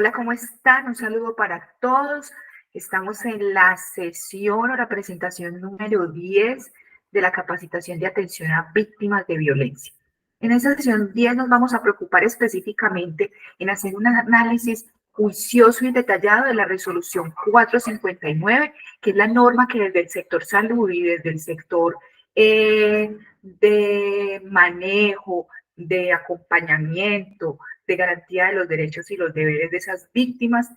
Hola, ¿cómo están? Un saludo para todos. Estamos en la sesión o la presentación número 10 de la capacitación de atención a víctimas de violencia. En esta sesión 10 nos vamos a preocupar específicamente en hacer un análisis juicioso y detallado de la resolución 459, que es la norma que desde el sector salud y desde el sector de manejo, de acompañamiento, de garantía de los derechos y los deberes de esas víctimas,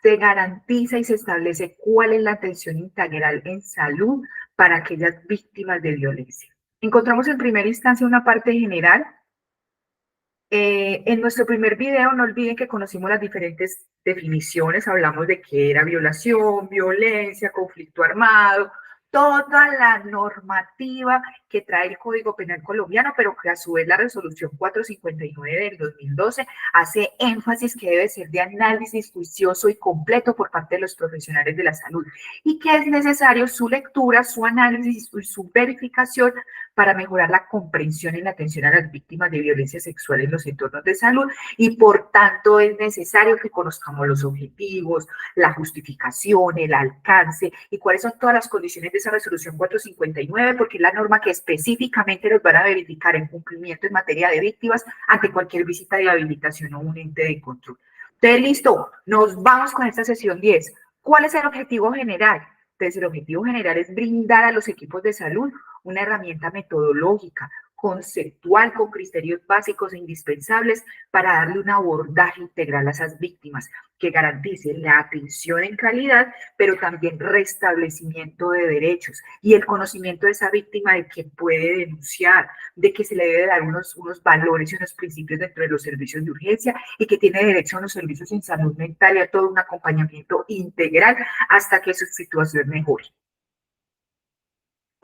se garantiza y se establece cuál es la atención integral en salud para aquellas víctimas de violencia. Encontramos en primera instancia una parte general. En nuestro primer video, no olviden que conocimos las diferentes definiciones, hablamos de qué era violación, violencia, conflicto armado, toda la normativa que trae el Código Penal colombiano, pero que a su vez la resolución 459 del 2012 hace énfasis que debe ser de análisis juicioso y completo por parte de los profesionales de la salud y que es necesario su lectura, su análisis y su verificación para mejorar la comprensión y la atención a las víctimas de violencia sexual en los entornos de salud y por tanto es necesario que conozcamos los objetivos, la justificación, el alcance y cuáles son todas las condiciones de esa resolución 459 porque es la norma que específicamente nos van a verificar el cumplimiento en materia de víctimas ante cualquier visita de habilitación o un ente de control. Entonces, listo, nos vamos con esta sesión 10. ¿Cuál es el objetivo general? Entonces, el objetivo general es brindar a los equipos de salud una herramienta metodológica, conceptual, con criterios básicos e indispensables para darle un abordaje integral a esas víctimas que garantice la atención en calidad, pero también restablecimiento de derechos y el conocimiento de esa víctima de que puede denunciar, de que se le debe dar unos valores y unos principios dentro de los servicios de urgencia y que tiene derecho a los servicios en salud mental y a todo un acompañamiento integral hasta que su situación mejore.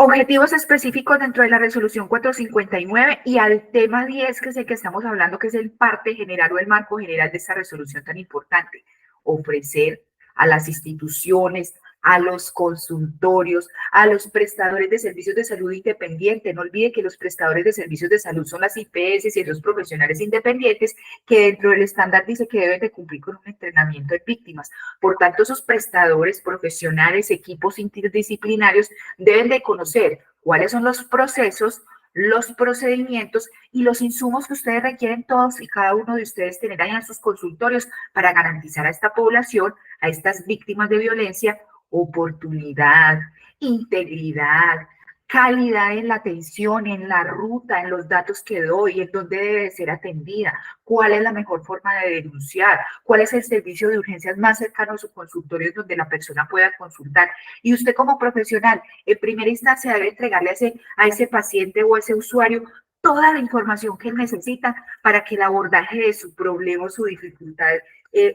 Objetivos específicos dentro de la resolución 459 y al tema 10, que es el que estamos hablando, que es el parte general o el marco general de esta resolución tan importante. Ofrecer a las instituciones, a los consultorios, a los prestadores de servicios de salud independiente. No olvide que los prestadores de servicios de salud son las IPS y los profesionales independientes que dentro del estándar dice que deben de cumplir con un entrenamiento de víctimas. Por tanto, esos prestadores profesionales, equipos interdisciplinarios deben de conocer cuáles son los procesos, los procedimientos y los insumos que ustedes requieren todos y cada uno de ustedes tener ahí en sus consultorios para garantizar a esta población, a estas víctimas de violencia, oportunidad, integridad, calidad en la atención, en la ruta, en los datos que doy, en dónde debe ser atendida, cuál es la mejor forma de denunciar, cuál es el servicio de urgencias más cercano a su consultorio donde la persona pueda consultar. Y usted como profesional, en primera instancia debe entregarle a ese paciente o a ese usuario toda la información que él necesita para que el abordaje de su problema o su dificultad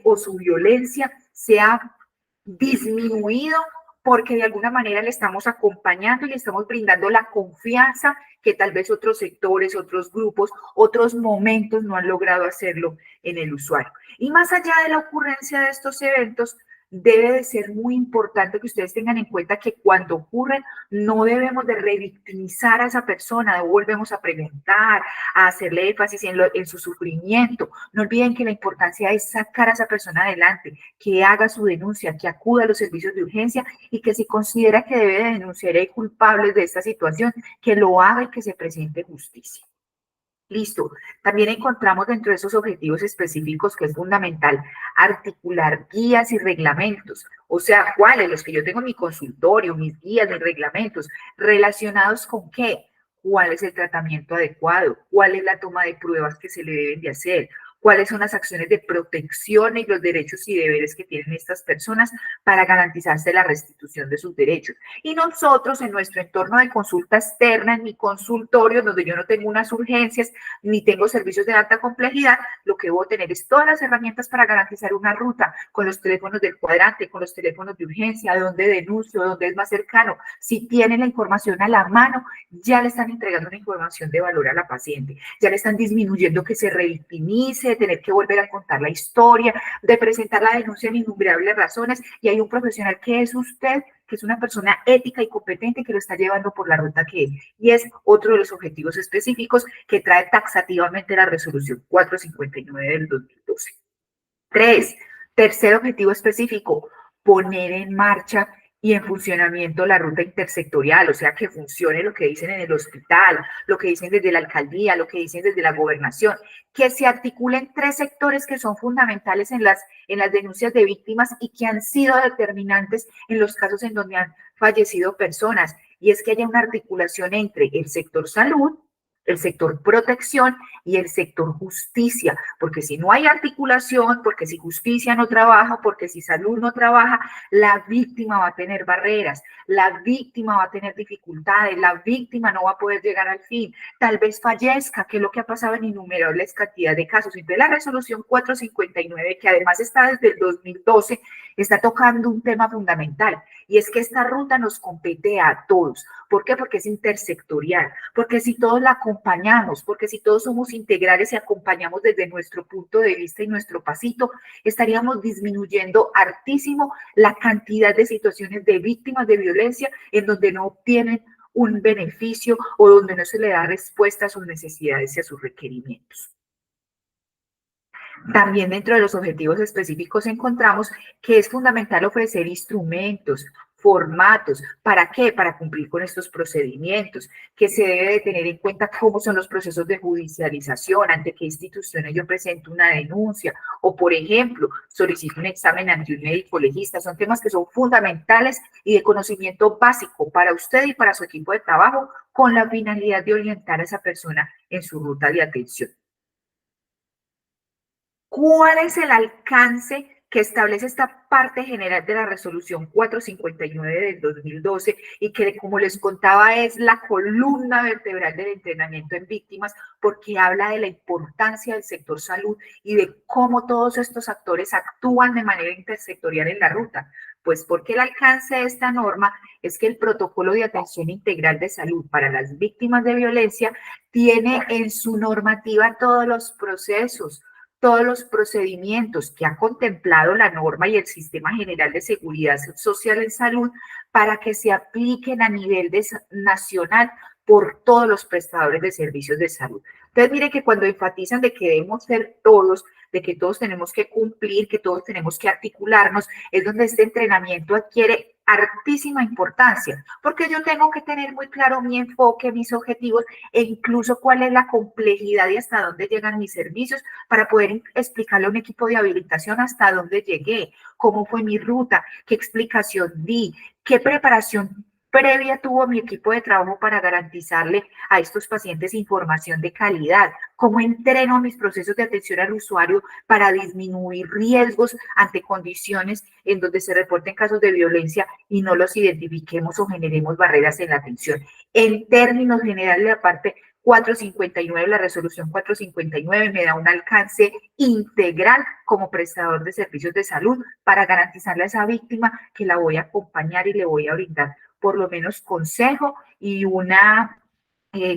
o su violencia sea disminuido porque de alguna manera le estamos acompañando y le estamos brindando la confianza que tal vez otros sectores, otros grupos, otros momentos no han logrado hacerlo en el usuario. Y más allá de la ocurrencia de estos eventos, debe de ser muy importante que ustedes tengan en cuenta que cuando ocurren no debemos de revictimizar a esa persona, no volvemos a preguntar, a hacerle énfasis en su sufrimiento. No olviden que la importancia es sacar a esa persona adelante, que haga su denuncia, que acuda a los servicios de urgencia y que si considera que debe de denunciar y hay culpables de esta situación, que lo haga y que se presente justicia. Listo. También encontramos dentro de esos objetivos específicos que es fundamental articular guías y reglamentos. O sea, ¿cuáles? Los que yo tengo en mi consultorio, mis guías, mis reglamentos, relacionados con qué, cuál es el tratamiento adecuado, cuál es la toma de pruebas que se le deben de hacer, cuáles son las acciones de protección y los derechos y deberes que tienen estas personas para garantizarse la restitución de sus derechos. Y nosotros en nuestro entorno de consulta externa, en mi consultorio, donde yo no tengo unas urgencias ni tengo servicios de alta complejidad, lo que debo tener es todas las herramientas para garantizar una ruta con los teléfonos del cuadrante, con los teléfonos de urgencia, dónde denuncio, dónde es más cercano. Si tienen la información a la mano, ya le están entregando una información de valor a la paciente, ya le están disminuyendo que se revictimice, de tener que volver a contar la historia, de presentar la denuncia en innumerables razones, y hay un profesional que es usted, que es una persona ética y competente que lo está llevando por la ruta que es. Y es otro de los objetivos específicos que trae taxativamente la resolución 459 del 2012. 3, tercer objetivo específico, poner en marcha y en funcionamiento la ruta intersectorial, o sea, que funcione lo que dicen en el hospital, lo que dicen desde la alcaldía, lo que dicen desde la gobernación, que se articulen 3 sectores que son fundamentales en las denuncias de víctimas y que han sido determinantes en los casos en donde han fallecido personas, y es que haya una articulación entre el sector salud, el sector protección y el sector justicia, porque si no hay articulación, porque si justicia no trabaja, porque si salud no trabaja, la víctima va a tener barreras, la víctima va a tener dificultades, la víctima no va a poder llegar al fin, tal vez fallezca, que es lo que ha pasado en innumerables cantidades de casos. Entonces la resolución 459, que además está desde el 2012, está tocando un tema fundamental, y es que esta ruta nos compete a todos. ¿Por qué? Porque es intersectorial, porque si todos la acompañamos, porque si todos somos integrales y acompañamos desde nuestro punto de vista y nuestro pasito, estaríamos disminuyendo hartísimo la cantidad de situaciones de víctimas de violencia en donde no obtienen un beneficio o donde no se le da respuesta a sus necesidades y a sus requerimientos. También dentro de los objetivos específicos encontramos que es fundamental ofrecer instrumentos, formatos. ¿Para qué? Para cumplir con estos procedimientos, que se debe de tener en cuenta cómo son los procesos de judicialización, ante qué instituciones yo presento una denuncia, o por ejemplo, solicito un examen ante un médico legista. Son temas que son fundamentales y de conocimiento básico para usted y para su equipo de trabajo, con la finalidad de orientar a esa persona en su ruta de atención. ¿Cuál es el alcance que establece esta parte general de la resolución 459 del 2012 y que, como les contaba, es la columna vertebral del entrenamiento en víctimas, porque habla de la importancia del sector salud y de cómo todos estos actores actúan de manera intersectorial en la ruta? Pues porque el alcance de esta norma es que el protocolo de atención integral de salud para las víctimas de violencia tiene en su normativa todos los procedimientos que ha contemplado la norma y el Sistema General de Seguridad Social en Salud para que se apliquen a nivel nacional por todos los prestadores de servicios de salud. Entonces, mire que cuando enfatizan de que debemos ser todos, de que todos tenemos que cumplir, que todos tenemos que articularnos, es donde este entrenamiento adquiere hartísima importancia, porque yo tengo que tener muy claro mi enfoque, mis objetivos e incluso cuál es la complejidad y hasta dónde llegan mis servicios para poder explicarle a un equipo de habilitación hasta dónde llegué, cómo fue mi ruta, qué explicación di, qué preparación previa tuvo mi equipo de trabajo para garantizarle a estos pacientes información de calidad, cómo entreno mis procesos de atención al usuario para disminuir riesgos ante condiciones en donde se reporten casos de violencia y no los identifiquemos o generemos barreras en la atención. En términos generales, la parte 459, la resolución 459 me da un alcance integral como prestador de servicios de salud para garantizarle a esa víctima que la voy a acompañar y le voy a brindar por lo menos consejo y una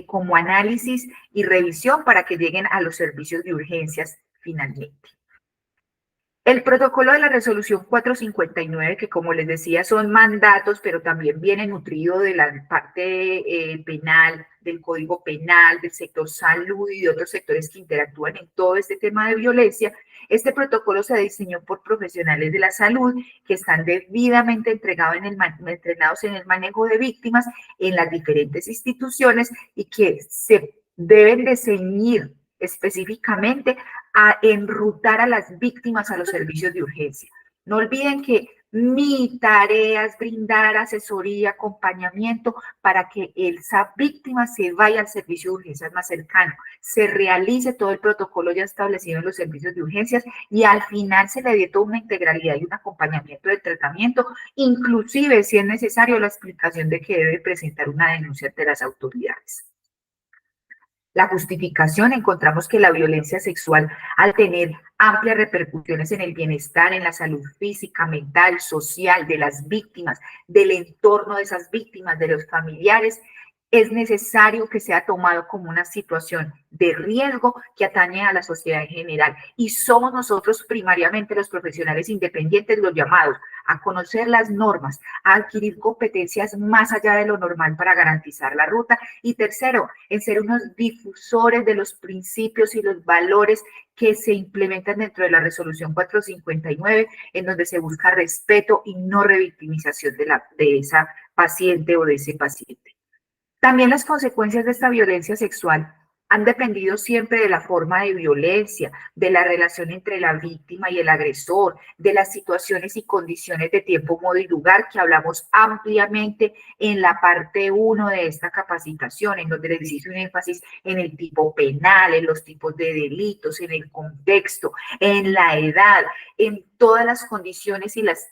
como análisis y revisión para que lleguen a los servicios de urgencias finalmente. El protocolo de la resolución 459, que como les decía son mandatos, pero también viene nutrido de la parte penal, del Código Penal, del sector salud y de otros sectores que interactúan en todo este tema de violencia. Este protocolo se diseñó por profesionales de la salud que están debidamente entrenados en el manejo de víctimas en las diferentes instituciones y que se deben de ceñir específicamente a enrutar a las víctimas a los servicios de urgencia. No olviden que mi tarea es brindar asesoría, acompañamiento para que esa víctima se vaya al servicio de urgencias más cercano, se realice todo el protocolo ya establecido en los servicios de urgencias y al final se le dé toda una integralidad y un acompañamiento del tratamiento, inclusive si es necesario la explicación de que debe presentar una denuncia ante las autoridades. La justificación, encontramos que la violencia sexual, al tener amplias repercusiones en el bienestar, en la salud física, mental, social de las víctimas, del entorno de esas víctimas, de los familiares, es necesario que sea tomado como una situación de riesgo que atañe a la sociedad en general. Y somos nosotros primariamente los profesionales independientes los llamados a conocer las normas, a adquirir competencias más allá de lo normal para garantizar la ruta. Y tercero, en ser unos difusores de los principios y los valores que se implementan dentro de la resolución 459, en donde se busca respeto y no revictimización de esa paciente o de ese paciente. También las consecuencias de esta violencia sexual han dependido siempre de la forma de violencia, de la relación entre la víctima y el agresor, de las situaciones y condiciones de tiempo, modo y lugar que hablamos ampliamente en la parte 1 de esta capacitación, en donde les hice un énfasis en el tipo penal, en los tipos de delitos, en el contexto, en la edad, en todas las condiciones y las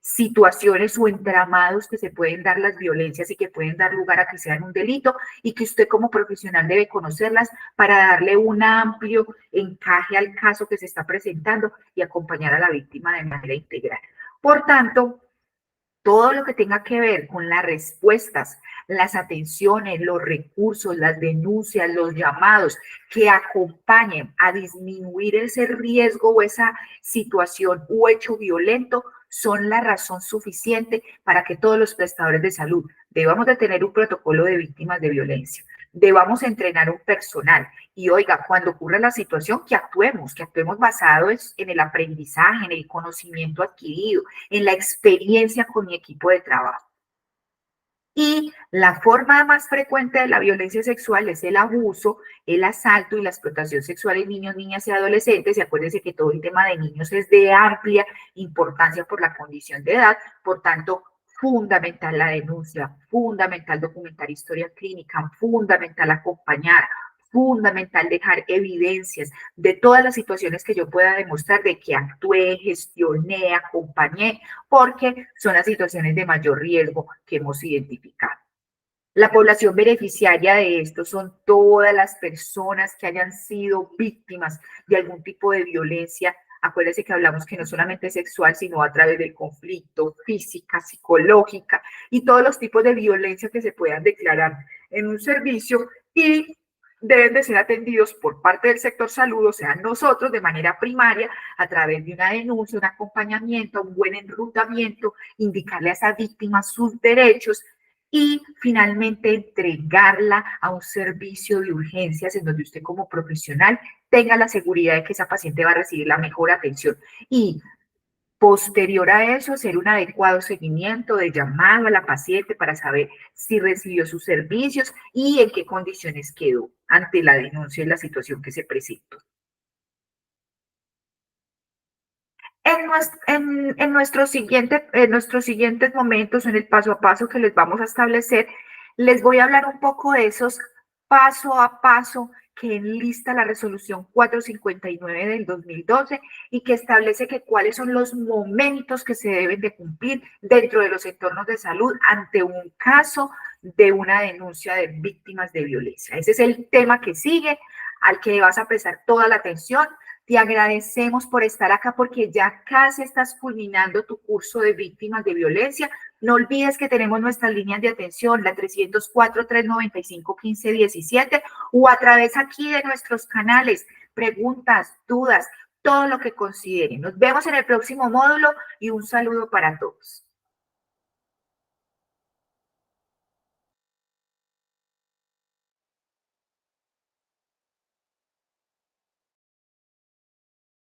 situaciones o entramados que se pueden dar las violencias y que pueden dar lugar a que sean un delito y que usted como profesional debe conocerlas para darle un amplio encaje al caso que se está presentando y acompañar a la víctima de manera integral. Por tanto, todo lo que tenga que ver con las respuestas, las atenciones, los recursos, las denuncias, los llamados que acompañen a disminuir ese riesgo o esa situación o hecho violento son la razón suficiente para que todos los prestadores de salud debamos de tener un protocolo de víctimas de violencia, debamos entrenar un personal y oiga, cuando ocurra la situación, que actuemos basados en el aprendizaje, en el conocimiento adquirido, en la experiencia con mi equipo de trabajo. Y la forma más frecuente de la violencia sexual es el abuso, el asalto y la explotación sexual en niños, niñas y adolescentes. Y acuérdense que todo el tema de niños es de amplia importancia por la condición de edad, por tanto, fundamental la denuncia, fundamental documentar historia clínica, fundamental acompañar, fundamental dejar evidencias de todas las situaciones que yo pueda demostrar de que actué, gestioné, acompañé, porque son las situaciones de mayor riesgo que hemos identificado. La población beneficiaria de esto son todas las personas que hayan sido víctimas de algún tipo de violencia. Acuérdense que hablamos que no solamente sexual, sino a través del conflicto, física, psicológica y todos los tipos de violencia que se puedan declarar en un servicio y deben de ser atendidos por parte del sector salud, o sea, nosotros de manera primaria, a través de una denuncia, un acompañamiento, un buen enrutamiento, indicarle a esa víctima sus derechos y finalmente entregarla a un servicio de urgencias en donde usted como profesional tenga la seguridad de que esa paciente va a recibir la mejor atención. Y posterior a eso, hacer un adecuado seguimiento de llamado a la paciente para saber si recibió sus servicios y en qué condiciones quedó ante la denuncia y la situación que se presentó. En nuestros siguientes momentos, en el paso a paso que les vamos a establecer, les voy a hablar un poco de esos paso a paso que enlista la resolución 459 del 2012 y que establece que cuáles son los momentos que se deben de cumplir dentro de los entornos de salud ante un caso de una denuncia de víctimas de violencia. Ese es el tema que sigue, al que vas a prestar toda la atención. Te agradecemos por estar acá porque ya casi estás culminando tu curso de víctimas de violencia. No olvides que tenemos nuestras líneas de atención, la 304-395-1517 o a través aquí de nuestros canales, preguntas, dudas, todo lo que consideren. Nos vemos en el próximo módulo y un saludo para todos.